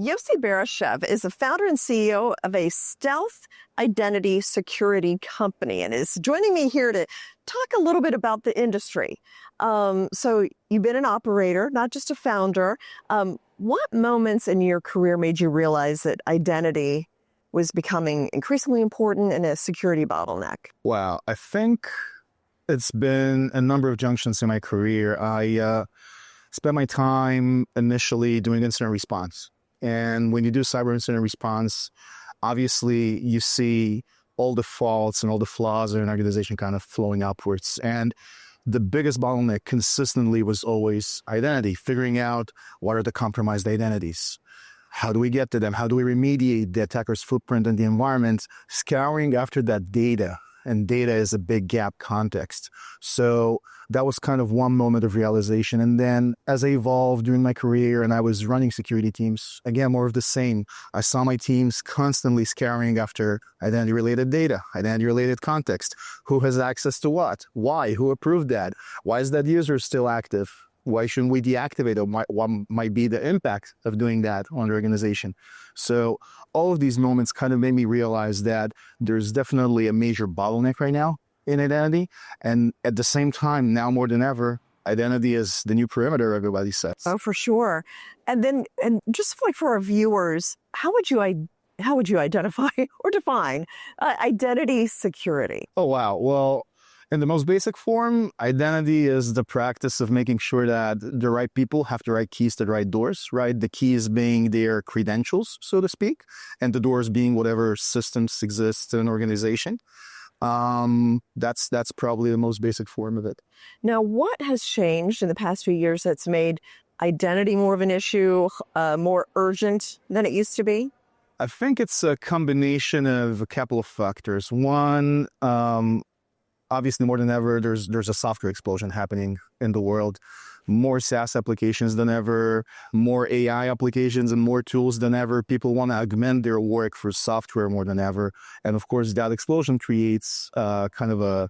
Yossi Barishev is the founder and CEO of a stealth identity security company and is joining me here to talk a little bit about the industry. So you've been an operator, not just a founder. What moments in your career made you realize that identity was becoming increasingly important and a security bottleneck? Wow, I think it's been a number of junctions in my career. I spent my time initially doing incident response. And when you do cyber incident response, obviously you see all the faults and all the flaws in an organization kind of flowing upwards. And the biggest bottleneck consistently was always identity, figuring out what are the compromised identities. How do we get to them? How do we remediate the attacker's footprint in the environment? Scouring after that data. And data is a big gap context. So that was kind of one moment of realization. And then as I evolved during my career and I was running security teams, again, more of the same. I saw my teams constantly scouring after identity-related data, identity-related context. Who has access to what? Why? Who approved that? Why is that user still active? Why shouldn't we deactivate it? What might be the impact of doing that on the organization? So all of these moments kind of made me realize that there's definitely a major bottleneck right now in identity. And at the same time, now more than ever, identity is the new perimeter, everybody says. Oh, for sure. And just like for our viewers, how would you identify or define identity security? Oh, wow. Well, in the most basic form, identity is the practice of making sure that the right people have the right keys to the right doors, right? The keys being their credentials, so to speak, and the doors being whatever systems exist in an organization. That's probably the most basic form of it. Now, what has changed in the past few years that's made identity more of an issue, more urgent than it used to be? I think it's a combination of a couple of factors. One, obviously, more than ever, there's a software explosion happening in the world. More SaaS applications than ever, more AI applications and more tools than ever. People want to augment their work for software more than ever. And of course, that explosion creates kind of a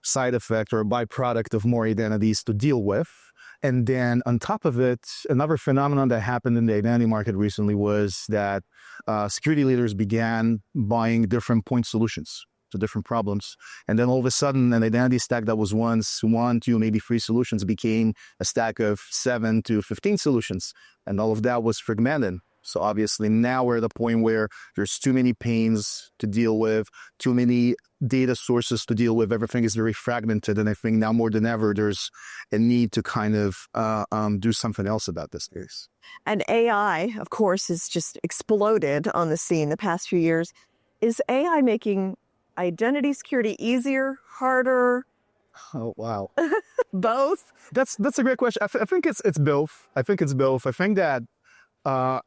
side effect or a byproduct of more identities to deal with. And then on top of it, another phenomenon that happened in the identity market recently was that security leaders began buying different point solutions to different problems. And then all of a sudden, an identity stack that was once 1, 2, maybe 3 solutions became a stack of 7 to 15 solutions. And all of that was fragmented. So obviously now we're at the point where there's too many panes to deal with, too many data sources to deal with. Everything is very fragmented. And I think now more than ever, there's a need to kind of do something else about this case. And AI, of course, has just exploded on the scene the past few years. Is AI making identity security easier, harder? Oh, wow. Both? That's a great question. I think it's both. I think it's both. I think that a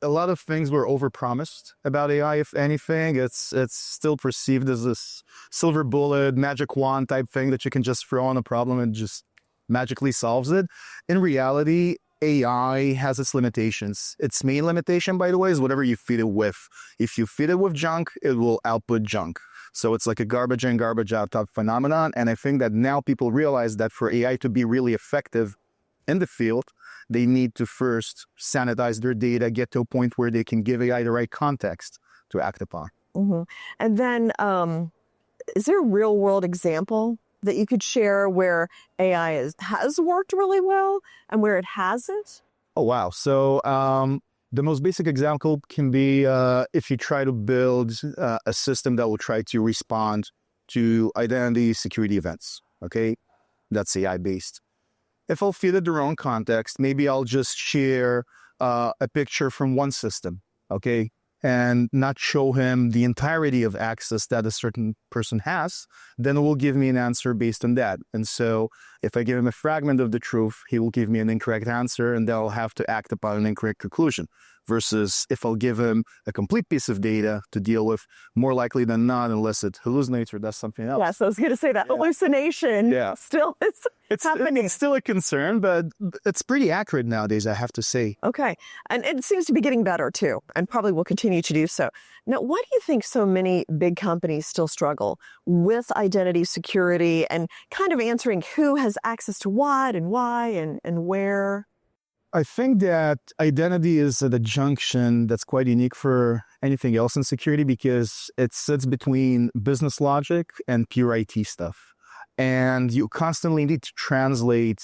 lot of things were overpromised about AI. If anything, it's still perceived as this silver bullet, magic wand type thing that you can just throw on a problem and just magically solves it. In reality, AI has its limitations. Its main limitation, by the way, is whatever you feed it with. If you feed it with junk, it will output junk. So it's like a garbage in, garbage out type phenomenon. And I think that now people realize that for AI to be really effective in the field, they need to first sanitize their data, get to a point where they can give AI the right context to act upon. Mm-hmm. And then is there a real world example that you could share where AI has worked really well and where it hasn't? Oh, wow. So the most basic example can be if you try to build a system that will try to respond to identity security events, okay? That's AI-based. If I'll feed it the wrong context, maybe I'll just share a picture from one system, okay? And not show him the entirety of access that a certain person has, then it will give me an answer based on that. And so if I give him a fragment of the truth, he will give me an incorrect answer, and then I'll have to act upon an incorrect conclusion. Versus if I'll give him a complete piece of data to deal with, more likely than not, unless it hallucinates or does something else. Yes, I was going to say that hallucination. Yeah. Still, it's happening. It's still a concern, but it's pretty accurate nowadays, I have to say. Okay. And it seems to be getting better too, and probably will continue to do so. Now, why do you think so many big companies still struggle with identity security and kind of answering who has access to what and why and where? I think that identity is at a junction that's quite unique for anything else in security because it sits between business logic and pure IT stuff. And you constantly need to translate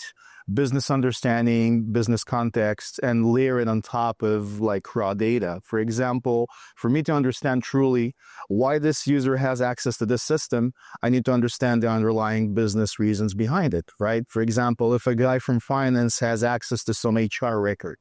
business understanding, business context, and layer it on top of like raw data. For example, for me to understand truly why this user has access to this system, I need to understand the underlying business reasons behind it, right? For example, if a guy from finance has access to some HR record,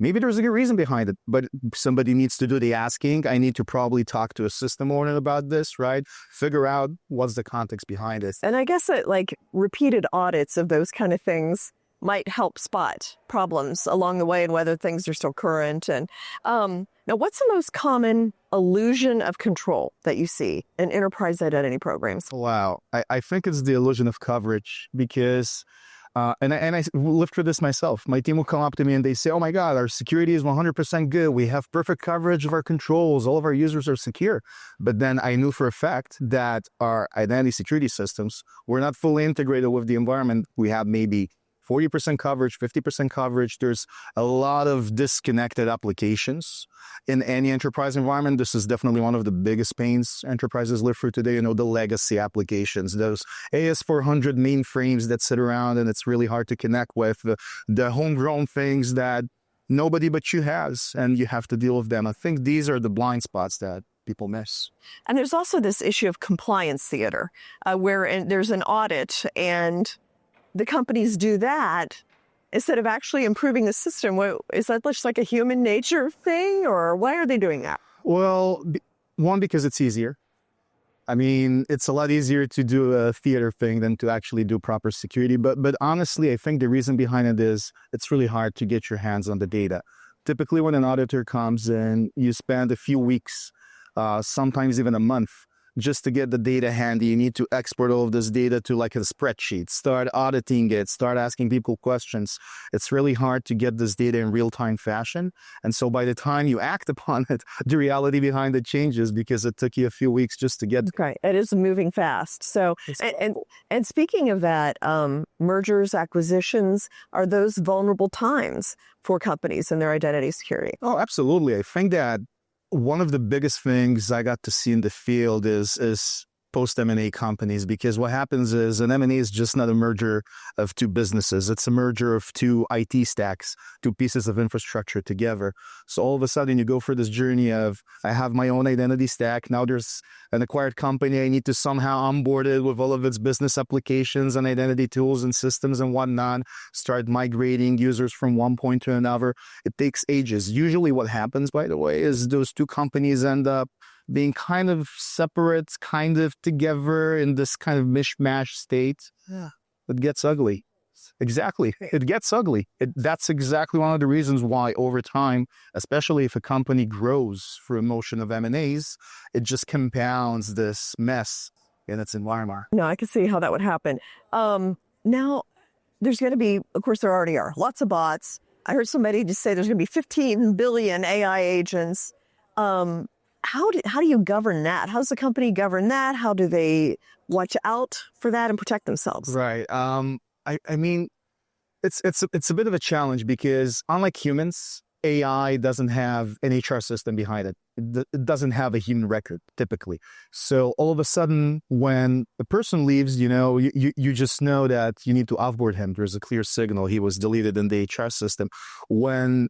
maybe there's a good reason behind it, but somebody needs to do the asking. I need to probably talk to a system owner about this, right? Figure out what's the context behind it. And I guess that like repeated audits of those kind of things might help spot problems along the way and whether things are still current. And now, what's the most common illusion of control that you see in enterprise identity programs? Wow. I think it's the illusion of coverage because and I lived through this myself. My team will come up to me and they say, oh my God, our security is 100% good. We have perfect coverage of our controls. All of our users are secure. But then I knew for a fact that our identity security systems were not fully integrated with the environment. We have maybe 40% coverage, 50% coverage. There's a lot of disconnected applications in any enterprise environment. This is definitely one of the biggest pains enterprises live through today. The legacy applications, those AS400 mainframes that sit around and it's really hard to connect with, the homegrown things that nobody but you has, and you have to deal with them. I think these are the blind spots that people miss. And there's also this issue of compliance theater, where there's an audit and the companies do that instead of actually improving the system. Is that just like a human nature thing, or why are they doing that? Well, one, because it's easier. I mean, it's a lot easier to do a theater thing than to actually do proper security. But honestly, I think the reason behind it is it's really hard to get your hands on the data. Typically, when an auditor comes in, you spend a few weeks, sometimes even a month, just to get the data handy. You need to export all of this data to like a spreadsheet, start auditing it, start asking people questions. It's really hard to get this data in real-time fashion. And so by the time you act upon it, the reality behind it changes because it took you a few weeks just to get. Okay, it is moving fast. So, and speaking of that, mergers, acquisitions, are those vulnerable times for companies and their identity security? Oh, absolutely. I think that one of the biggest things I got to see in the field is post-M&A companies, because what happens is an M&A is just not a merger of two businesses. It's a merger of two IT stacks, two pieces of infrastructure together. So all of a sudden you go for this journey of, I have my own identity stack. Now there's an acquired company. I need to somehow onboard it with all of its business applications and identity tools and systems and whatnot, start migrating users from one point to another. It takes ages. Usually what happens, by the way, is those two companies end up being kind of separate, kind of together in this kind of mishmash state. Yeah. It gets ugly. Exactly. It gets ugly. That's exactly one of the reasons why over time, especially if a company grows through a motion of M&As, it just compounds this mess in its environment. No, I can see how that would happen. Now, there's going to be, of course, there already are lots of bots. I heard somebody just say there's going to be 15 billion AI agents. How do you govern that? How does the company govern that? How do they watch out for that and protect themselves? Right. I mean, it's a bit of a challenge because unlike humans, AI doesn't have an HR system behind it. It doesn't have a human record typically. So all of a sudden, when a person leaves, you just know that you need to offboard him. There's a clear signal. He was deleted in the HR system. When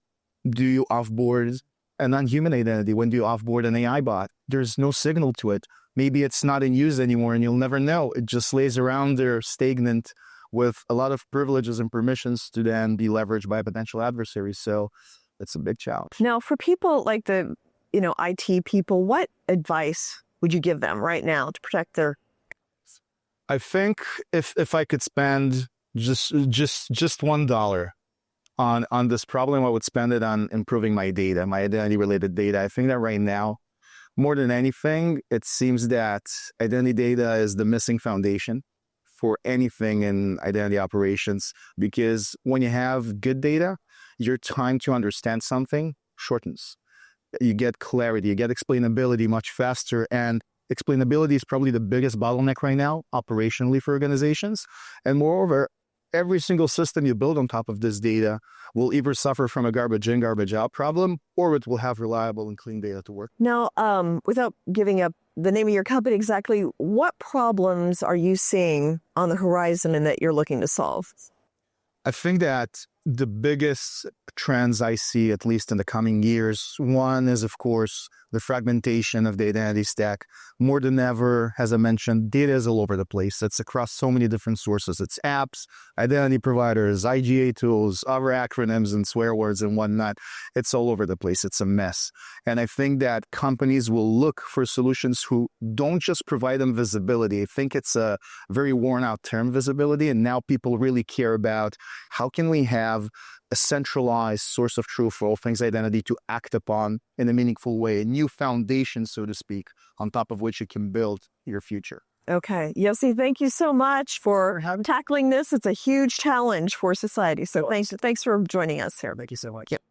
do you offboard a non-human identity? When do you offboard an AI bot? There's no signal to it. Maybe it's not in use anymore and you'll never know. It just lays around there stagnant with a lot of privileges and permissions to then be leveraged by potential adversaries. So it's a big challenge. Now, for people like the, IT people, what advice would you give them right now to protect their? I think if I could spend just $1 on this problem, I would spend it on improving my data, my identity-related data. I think that right now, more than anything, it seems that identity data is the missing foundation for anything in identity operations, because when you have good data, your time to understand something shortens. You get clarity, you get explainability much faster, and explainability is probably the biggest bottleneck right now operationally for organizations. And moreover, every single system you build on top of this data will either suffer from a garbage in, garbage out problem, or it will have reliable and clean data to work. Now, without giving up the name of your company exactly, what problems are you seeing on the horizon and that you're looking to solve? I think that the biggest trends I see, at least in the coming years, one is, of course, the fragmentation of the identity stack. More than ever, as I mentioned, data is all over the place. It's across so many different sources. It's apps, identity providers, IGA tools, other acronyms and swear words and whatnot. It's all over the place. It's a mess. And I think that companies will look for solutions who don't just provide them visibility. I think it's a very worn out term, visibility. And now people really care about how can we have a centralized source of truth for all things identity to act upon in a meaningful way, a new foundation, so to speak, on top of which you can build your future. Okay. Yossi, thank you so much for tackling this. It's a huge challenge for society. So thanks for joining us here. Thank you so much. Yep.